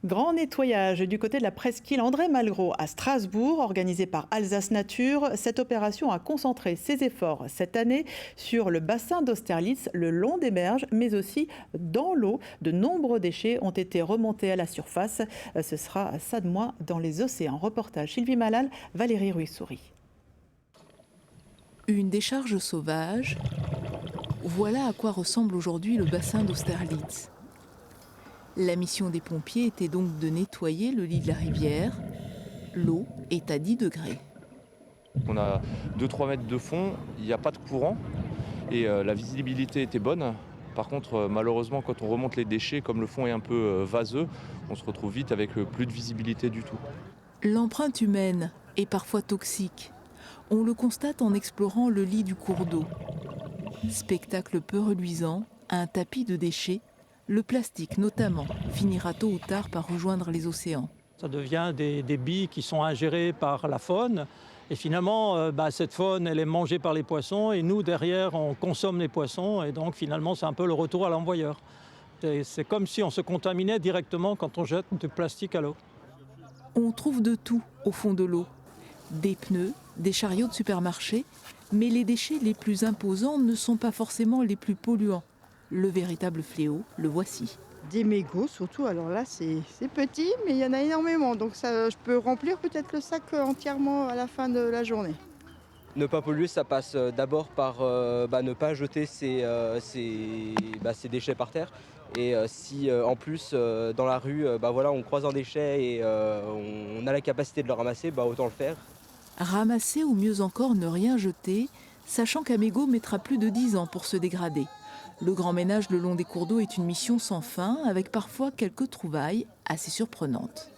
Grand nettoyage du côté de la presqu'île André Malraux à Strasbourg, organisé par Alsace Nature. Cette opération a concentré ses efforts cette année sur le bassin d'Austerlitz, le long des berges, mais aussi dans l'eau. De nombreux déchets ont été remontés à la surface. Ce sera ça de moins dans les océans. Reportage Sylvie Malal, Valérie Ruiz-Souris. Une décharge sauvage, voilà à quoi ressemble aujourd'hui le bassin d'Austerlitz. La mission des pompiers était donc de nettoyer le lit de la rivière. L'eau est à 10 degrés. On a 2-3 mètres de fond, il n'y a pas de courant et la visibilité était bonne. Par contre, malheureusement, quand on remonte les déchets, comme le fond est un peu vaseux, on se retrouve vite avec plus de visibilité du tout. L'empreinte humaine est parfois toxique. On le constate en explorant le lit du cours d'eau. Spectacle peu reluisant, un tapis de déchets, le plastique notamment finira tôt ou tard par rejoindre les océans. Ça devient des billes qui sont ingérées par la faune. Et finalement, cette faune, elle est mangée par les poissons. Et nous, derrière, on consomme les poissons. Et donc, finalement, c'est un peu le retour à l'envoyeur. C'est comme si on se contaminait directement quand on jette du plastique à l'eau. On trouve de tout au fond de l'eau. Des pneus, des chariots de supermarché. Mais les déchets les plus imposants ne sont pas forcément les plus polluants. Le véritable fléau, le voici. Des mégots surtout, alors là c'est petit mais il y en a énormément, donc ça, je peux remplir peut-être le sac entièrement à la fin de la journée. Ne pas polluer, ça passe d'abord par ne pas jeter ses déchets par terre. Et si en plus dans la rue on croise un déchet et on a la capacité de le ramasser, autant le faire. Ramasser ou mieux encore ne rien jeter, sachant qu'un mégot mettra plus de 10 ans pour se dégrader. Le grand ménage le long des cours d'eau est une mission sans fin, avec parfois quelques trouvailles assez surprenantes.